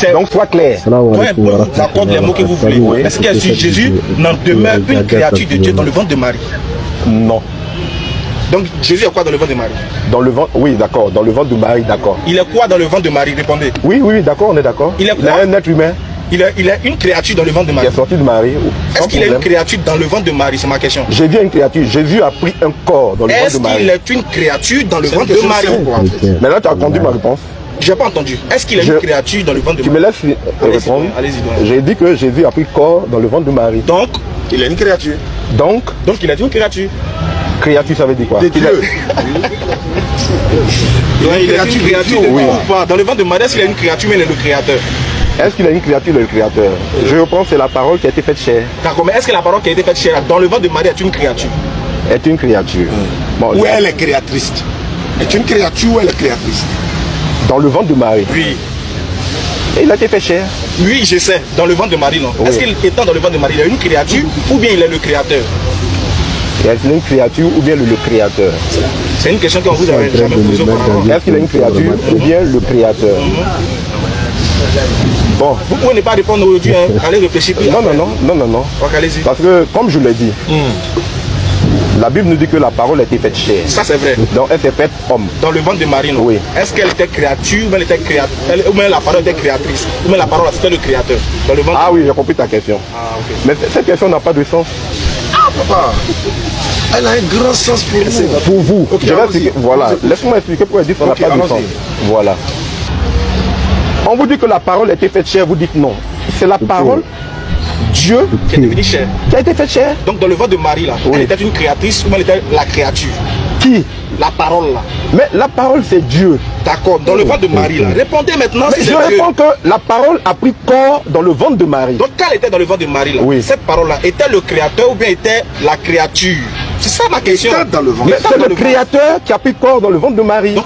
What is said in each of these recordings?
Donc, sois clair. J'accorde les mots que vous voulez. Oui. Est-ce que Jésus n'en demeure une créature de Dieu dans le ventre de Marie? Non. Donc, Jésus est quoi dans le ventre de Marie? Dans le ventre, oui, d'accord. Dans le ventre de Marie, d'accord. Il est quoi dans le ventre de Marie? Répondez. Oui, oui, d'accord, on est d'accord. Il est un être humain. Il est une créature dans le ventre de Marie. Qui est sorti de Marie. Est-ce qu'il est une créature dans le ventre de Marie? C'est ma question. Jésus est une créature. Jésus a pris un corps dans le ventre de Marie. Est-ce qu'il est une créature dans le ventre de Marie? Maintenant, tu as conduit ma réponse. Je n'ai pas entendu. Est-ce qu'il est une créature dans le ventre de Marie? Tu me laisses répondre. Allez-y. J'ai dit que Jésus a pris corps dans le ventre de Marie. Donc, il est une créature. Donc, il est une créature. Créature, ça veut dire quoi? Il est une créature ou pas? Dans le ventre de Marie, est-ce qu'il est une créature, mais il est le créateur? Est-ce qu'il a une créature, le créateur? Je reprends, c'est la parole qui a été faite chair. D'accord, mais est-ce que la parole qui a été faite chair dans le ventre de Marie est une créature? Est une créature. Bon, ou elle est créatrice? Est une créature ou elle est créatrice? Dans le ventre de Marie. Oui. Et il a été fait chair. Oui, je sais. Dans le ventre de Marie, non. Oui. Est-ce qu'il étant dans le ventre de Marie, il est une créature ou bien il est le créateur? Est-ce qu'il est une créature ou bien le créateur? C'est une question qu'on vous a jamais posée auparavant. Est-ce qu'il est une créature ou bien le créateur? Bon. Vous pouvez ne pas répondre aujourd'hui, hein. Allez réfléchir. Non. Okay, allez-y. Parce que, comme je l'ai dit, la Bible nous dit que la parole a été faite chair. Ça, c'est vrai. Donc, elle s'est faite homme. Dans le ventre de Marie, non? Oui. Est-ce qu'elle était créature ou bien elle était créatrice? Ou bien la parole était créatrice? Ou bien la parole, c'était le créateur? Dans le ventre. Ah oui, j'ai compris ta question. Ah, ok. Mais cette question n'a pas de sens. Ah, papa, elle a un grand sens pour vous. Pour vous. Okay, voilà. Laisse-moi expliquer pourquoi elle dit que ça n'a pas de sens. Voilà. On vous dit que la parole a été faite chair, vous dites non. C'est la parole, Dieu, qui est devenu chair. Qui a été faite chair. Donc dans le ventre de Marie, là, elle était une créatrice ou elle était la créature? Qui? La parole, là. Mais la parole, c'est Dieu. D'accord, dans le ventre de Marie, là. Répondez maintenant si c'est Dieu. Je réponds que la parole a pris corps dans le ventre de Marie. Donc quand elle était dans le ventre de Marie, là, cette parole-là, était le créateur ou bien était la créature? C'est ça ma question. C'est le créateur qui a pris corps dans le ventre de Marie. Donc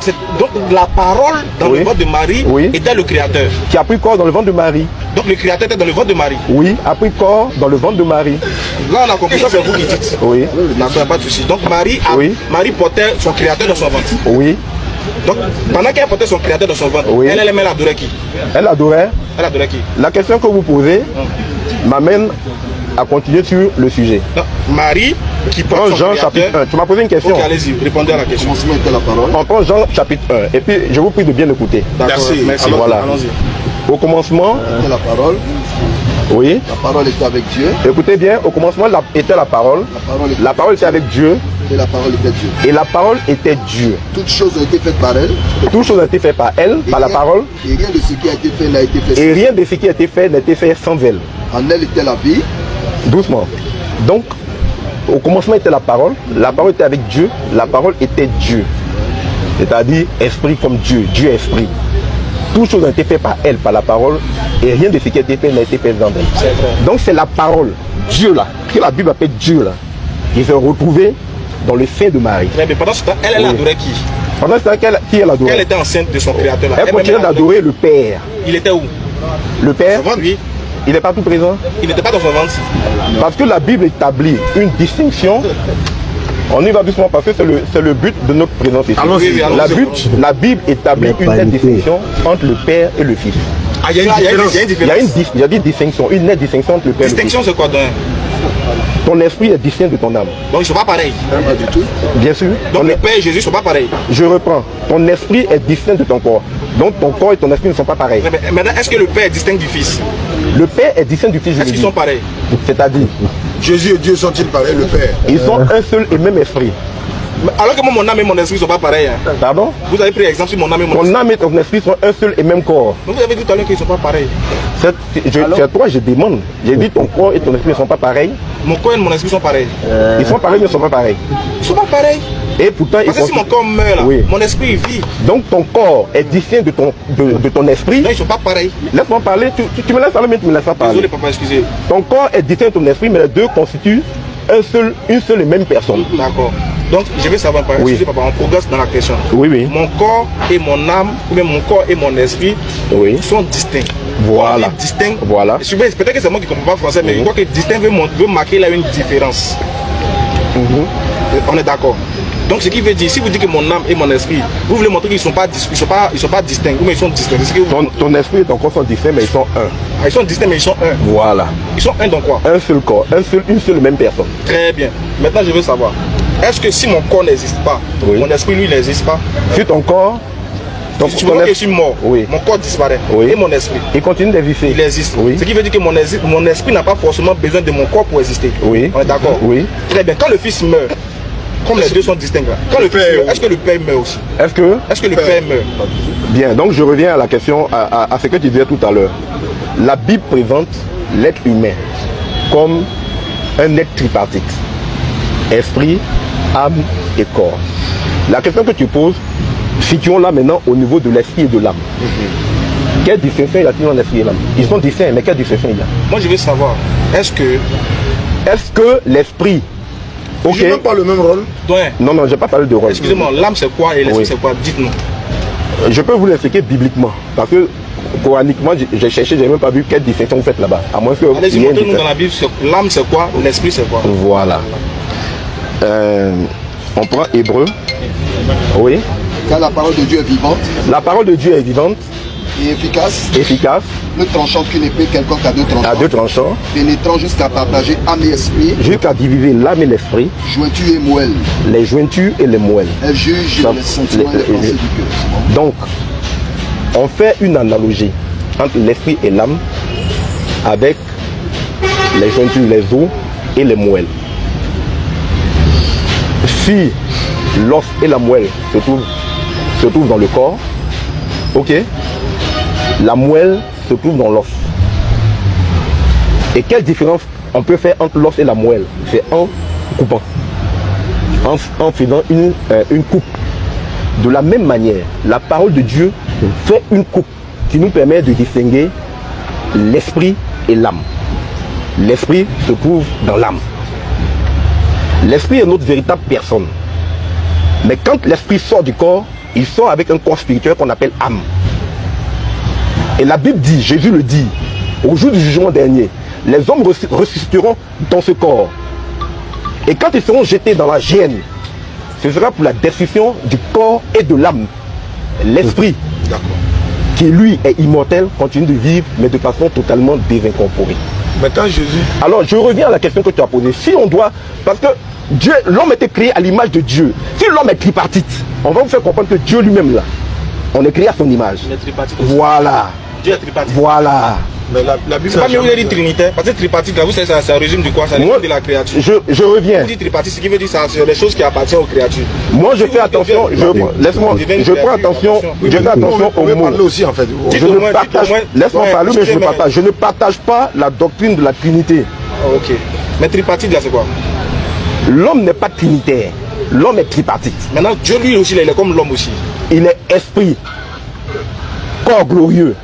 la parole dans le ventre de Marie était le créateur. Qui a pris corps dans le ventre de Marie. Donc le créateur était dans le ventre de Marie. Oui, a pris corps dans le ventre de Marie. Là on a compris, ça c'est vous qui dites. Oui. D'accord, pas de souci. Donc Marie portait son créateur dans son ventre. Oui. Donc pendant qu'elle portait son créateur dans son ventre, elle adorait qui? Elle adorait qui? La question que vous posez m'amène à continuer sur le sujet. Non, Marie qui porte son Jean créateur. chapitre 1. Tu m'as posé une question. Ok, allez-y, répondez à la question. On prend Jean chapitre 1. Et puis je vous prie de bien écouter. Merci. Alors, voilà. Au commencement, la parole. Oui. La parole était avec Dieu. Écoutez bien, au commencement était la parole. La parole était avec Dieu. Et la parole était Dieu. Et la parole était Dieu. Toutes choses ont été faites par elle. Toutes choses ont été faites par elle, par la parole. Et rien de ce qui a été fait n'a été fait. Et rien de ce qui a été fait n'a été fait sans elle. En elle était la vie. Doucement. Donc, au commencement était la parole était avec Dieu, la parole était Dieu. C'est-à-dire esprit comme Dieu, Dieu est esprit. Toutes choses ont été faites par elle, par la parole, et rien de ce qui a été fait n'a été fait sans elle. Donc c'est la parole, Dieu là, que la Bible appelle Dieu là, qui s'est retrouvé dans le sein de Marie. Mais pendant ce temps, elle adorait qui? Pendant ce temps, qui elle adorait? Elle était enceinte de son créateur là. Elle continuait d'adorer le Père. Il était où? Le Père? Oui. Il n'est pas tout présent? Il n'était pas dans son ventre. Parce que la Bible établit une distinction. On y va doucement parce que c'est le but de notre présence ici. La Bible établit une nette distinction entre le Père et le Fils. Ah, il y a une différence. Il y a des distinctions, une nette distinction entre le Père et le Fils. Distinction, c'est quoi donc? Ton esprit est distinct de ton âme. Donc ils ne sont pas pareils. Pas du tout. Bien sûr. Donc le Père et Jésus ne sont pas pareils. Je reprends. Ton esprit est distinct de ton corps. Donc ton corps et ton esprit ne sont pas pareils. Mais maintenant, est-ce que le Père est distinct du Fils? Le Père est distinct du Fils. Est-ce qu'ils sont pareils? C'est-à-dire Jésus et Dieu sont-ils pareils, le Père? Ils sont un seul et même esprit. Alors que moi, mon âme et mon esprit ne sont pas pareils. Hein. Pardon? Vous avez pris l'exemple sur mon âme et mon esprit. Ton âme et ton esprit sont un seul et même corps. Donc vous avez dit tout à l'heure qu'ils ne sont pas pareils. C'est toi, je demande. J'ai dit ton corps et ton esprit ne sont pas pareils. Mon corps et mon esprit sont pareils. Ils sont pareils, mais ils ne sont pas pareils. Ils ne sont pas pareils. Et pourtant, parce que si mon corps meurt, là, mon esprit vit. Donc ton corps est distinct de ton esprit. Non, ils ne sont pas pareils. Laisse-moi parler. Tu me laisses parler, mais tu ne me laisses pas parler. Désolé, papa, excusez. Ton corps est distinct de ton esprit, mais les deux constituent une seule et même personne. D'accord. Donc, je vais savoir, excusez papa, on progresse dans la question. Oui. Mon corps et mon âme, ou même mon corps et mon esprit sont distincts. Voilà. Distinct. Voilà. Peut-être que c'est moi qui ne comprends pas français, mais je crois que distinct veut marquer là une différence. On est d'accord. Donc ce qui veut dire, si vous dites que mon âme et mon esprit, vous voulez montrer qu'ils ne sont pas distincts, ou mais ils sont distincts. Ton esprit et ton corps sont distincts, mais ils sont un. Ah, ils sont distincts, mais ils sont un. Voilà. Ils sont un dans quoi? Un seul corps, une seule même personne. Très bien. Maintenant, je veux savoir, est-ce que si mon corps n'existe pas, Oui. mon esprit, lui, n'existe pas? Si ton corps... Si tu vois que je suis mort, oui. mon corps disparaît, Oui. et mon esprit, il continue d'exister. il existe. Oui. Ce qui veut dire que mon esprit n'a pas forcément besoin de mon corps pour exister. Oui. On est d'accord? Oui. Très bien. Quand le fils meurt, comme les deux sont distincts là, quand le fils meurt, est-ce que le père meurt aussi? Est-ce que le père meurt? Bien, donc je reviens à la question, à ce que tu disais tout à l'heure. La Bible présente l'être humain comme un être tripartite. Esprit, âme et corps. La question que tu poses, situons-la maintenant au niveau de l'esprit et de l'âme. Quelle distinction y a-t-il entre l'esprit et l'âme? Ils sont distincts, mais quelle distinction il y a? Moi je veux savoir, est-ce que l'esprit... Ils jouent même pas le même rôle? Ouais. Non, je n'ai pas parlé de rôle. Excusez-moi, l'âme c'est quoi et l'esprit c'est quoi? Dites-nous. Je peux vous l'expliquer bibliquement, parce que coraniquement, j'ai cherché, je n'ai même pas vu quelle distinction vous faites là-bas. À moins que allez-y, montrez-nous dans la Bible, l'âme c'est quoi, l'esprit c'est quoi? Voilà. On prend Hébreu. Oui. Car la parole de Dieu est vivante. La parole de Dieu est vivante. Et efficace. Efficace. Plus tranchante qu'une épée quelconque à deux tranchants. À deux tranchants. Pénétrant jusqu'à partager âme et esprit. Jusqu'à diviser l'âme et l'esprit. Jointure et moelle. Les jointures et les moelles. Elle juge les sentiments et les pensées du cœur. Donc, on fait une analogie entre l'esprit et l'âme avec les jointures, les os et les moelles. Si l'os et la moelle se trouvent dans le corps, ok, la moelle se trouve dans l'os. Et quelle différence on peut faire entre l'os et la moelle? C'est en coupant, en faisant une coupe. De la même manière, la parole de Dieu fait une coupe qui nous permet de distinguer l'esprit et l'âme. L'esprit se trouve dans l'âme. L'esprit est notre véritable personne. Mais quand l'esprit sort du corps, il sort avec un corps spirituel qu'on appelle âme. Et la Bible dit, Jésus le dit, au jour du jugement dernier, les hommes ressusciteront dans ce corps. Et quand ils seront jetés dans la géhenne, ce sera pour la destruction du corps et de l'âme. L'esprit, qui lui est immortel, continue de vivre, mais de façon totalement désincorporée. Maintenant Jésus... Alors je reviens à la question que tu as posée. Si on doit... Parce que Dieu, l'homme était créé à l'image de Dieu. Si l'homme est tripartite, on va vous faire comprendre que Dieu lui-même là, on est créé à son image. Voilà. Dieu est tripartite. Voilà. Mais la Bible... C'est pas mieux vous avez dit trinitaire, parce que tripartite là, vous savez, ça résume du quoi? Ça résume de la créature. Je reviens. Vous dites tripartite, ce qui veut dire ça, c'est les choses qui appartiennent aux créatures. Moi je fais attention, laisse-moi, je prends attention, je fais attention aux mots. aussi en fait. Je ne partage, laisse-moi parler, mais je partage. Je ne partage pas la doctrine de la Trinité. Ok. Mais tripartite là c'est quoi? L'homme n'est pas trinitaire, l'homme est tripartite. Maintenant Dieu lui aussi, il est comme l'homme aussi. Il est esprit, corps glorieux,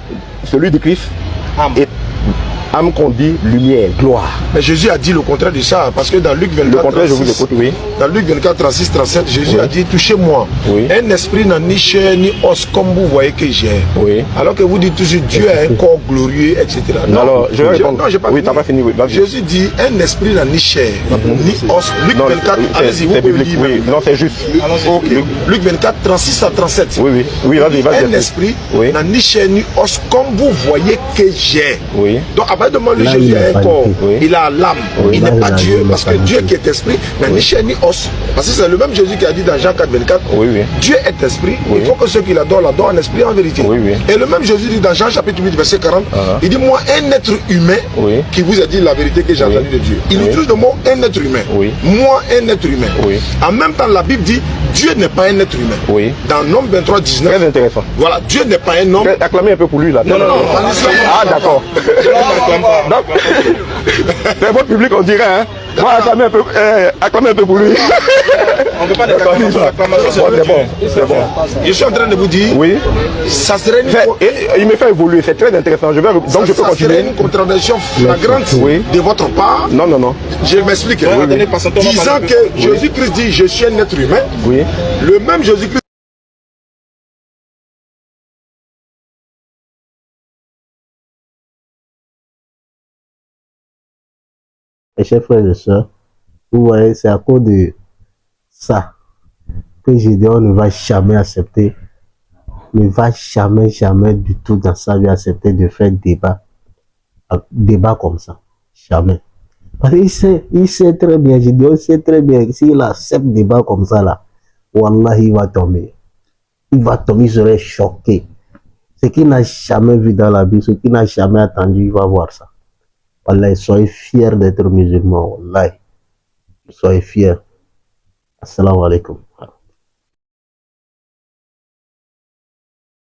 celui de Christ, Âme. et âme qu'on dit lumière, gloire. Mais Jésus a dit le contraire de ça, parce que dans Luc 24, Le contraire, je vous 36, écoute, oui. dans Luc 24, 36, 37, Jésus a dit, touchez-moi. Oui. Un esprit n'a ni chair ni os comme vous voyez que j'ai. Oui. Alors que vous dites toujours Dieu a un corps glorieux, etc. Non, alors, je vais répondre. Non, j'ai pas Oui, fini. t'as pas fini, oui, vas-y. Jésus dit, un esprit n'a ni chair ni os. Luc Non, 24, c'est allez-y, vous pouvez le biblique, lire. oui. Non, c'est juste. Ok. Luc 24, 36 à 37. Oui, vas-y, vas-y. Un esprit Oui. n'a ni chair ni os comme vous voyez que j'ai. Oui. Donc après demander Là, Jésus il a a un pas corps, Oui. il a l'âme, Oui. il Là, n'est pas il a Dieu, dit, parce que il a pas Dieu dit. qui est esprit n'a ni chair ni os. Parce que c'est le même Jésus qui a dit dans Jean 4, 24, Oui. Dieu est esprit, Oui. il faut que ceux qui l'adorent en esprit et en vérité. Oui. Et le même Jésus dit dans Jean chapitre 8, verset 40, il dit moi un être humain Oui. qui vous a dit la vérité que j'ai entendue de Dieu. Il Oui. utilise le mot un être humain. Oui. Moi un être humain. Oui. En même temps la Bible dit Dieu n'est pas un être humain. Oui. Dans Nombre 23, 19, Très intéressant. voilà, Dieu n'est pas un homme. Acclamez un peu pour lui là. Non, en islam, Ah, d'accord. Donc, c'est votre public, on dirait, hein. Moi, acclamez un peu pour lui. On ne peut pas d'acclamation. L'acclamation c'est Bon, le c'est Dieu. bon, c'est bon. Je suis en train de vous dire, Oui. ça serait une, Il me fait évoluer, c'est très intéressant. Donc je peux ça serait continuer. une contradiction flagrante Oui. de votre part. Non. Je m'explique. Ouais, attendez, passons, on va Disant parler que Jésus-Christ dit je suis un être humain, Oui. le même Jésus-Christ Mes chers frères et sœurs, vous voyez, c'est à cause de ça que Gédéon ne va jamais accepter, ne va jamais du tout dans sa vie accepter de faire débat comme ça. Jamais. Parce qu'il sait très bien, Gédéon sait très bien que s'il accepte débat comme ça là, Wallah, il va tomber. Il va tomber, il serait choqué. Ce qu'il n'a jamais vu dans la vie, ce qu'il n'a jamais attendu, il va voir ça. Wallah, soyez fiers d'être musulmans. Wallah, soyez fiers. Assalamu alaikum.